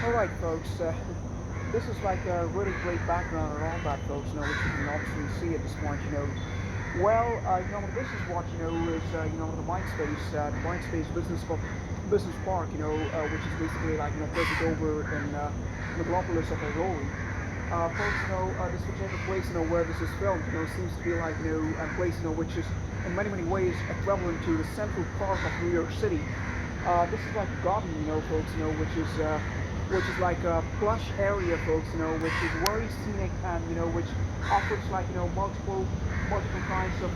Alright folks, this is like a really great background and all that folks, which you can obviously see at this point. Well, this is what, is, the Mindspace Business Park, which is basically like, present over in Megalopolis of Aurora. Folks, this particular place, where this is filmed, seems to be like, a place, which is in many, many ways equivalent to the Central Park of New York City. This is like a garden, folks, which is like a plush area, folks, which is very scenic and which offers like multiple kinds of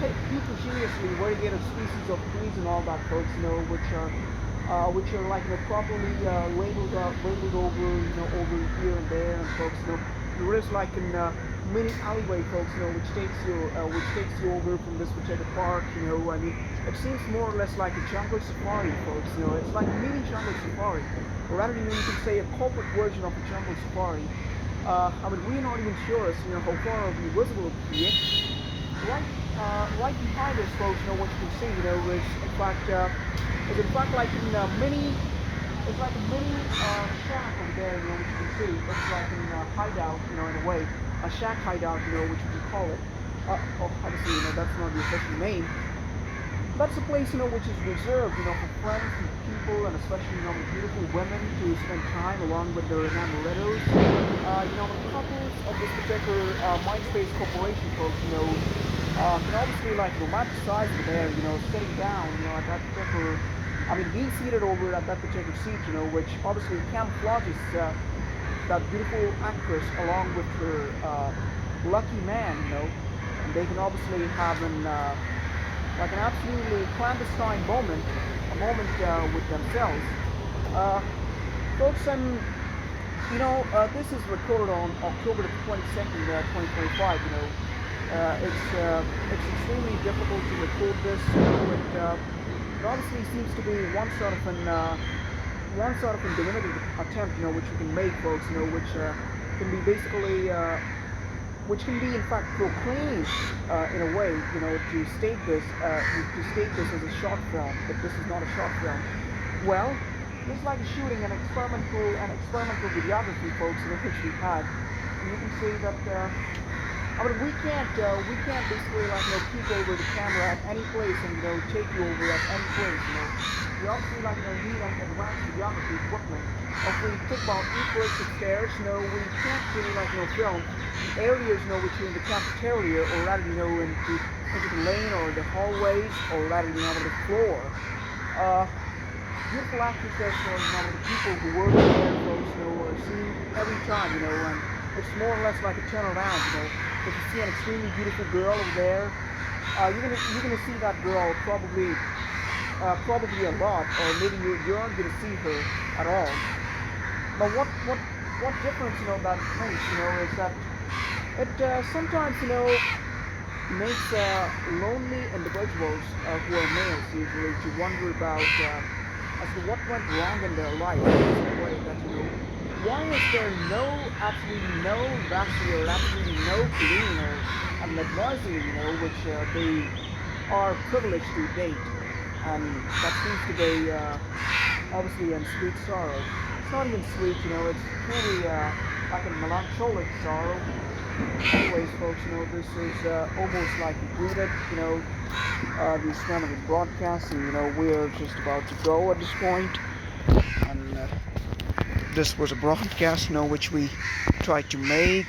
heterogeneously variegated species of trees and all that, folks, which are like properly labeled over over here and there, and folks, there is like an mini alleyway, folks, which takes you over from this particular park. It seems more or less like a jungle safari, folks. It's like a mini jungle safari, or rather, you can say a corporate version of a jungle safari. We're not even sure as how far it'll be visible here. Right behind us, folks, what you can see, is in fact like in a mini. It's like a mini shack over there, which you can see. It's like a hideout, in a way, a shack hideout, which you can call it. Obviously, that's not the official name. That's a place, which is reserved, for friends and people, and especially, the beautiful women to spend time along with their enamorados. The couples of this particular Mindspace Corporation, folks, can obviously like romanticize it there, sitting down, at that particular. Being seated over at that particular seat, which obviously camouflages that beautiful actress along with her lucky man, and they can obviously have like an absolutely clandestine moment, a moment with themselves. Folks, and this is recorded on October the 22nd, 2025. It's extremely difficult to record this. It obviously seems to be one sort of an diminutive attempt, which you can make, folks, which can be basically, which can be in fact proclaimed in a way, to state this as a short film, but this is not a short film. Well, it's like shooting an experimental videography, folks, which we've had, and you can see that. We can't basically like peek over the camera at any place and take you over at any place. We obviously like need an advanced videography equipment. If we think about flights of stairs, we can't really like film areas which are in the cafeteria, or rather into the lane or the hallways, or rather the floor. Beautiful actresses, the people who work there, folks, are seen every time, and it's more or less like a turnaround, If you see an extremely beautiful girl over there, you're gonna see that girl probably a lot, or maybe you aren't gonna see her at all. But what difference that makes, is that it sometimes makes lonely individuals who are males usually to wonder about as to what went wrong in their life. In a way that why is there absolutely no vascular, absolutely no clean or advisory, which they are privileged to date, and that seems to be obviously in sweet sorrow. It's not even sweet, it's truly like a melancholic sorrow. Anyways, folks, this is almost like completed, this kind of a broadcast, and we're just about to go at this point, and this was a broadcast, which we tried to make.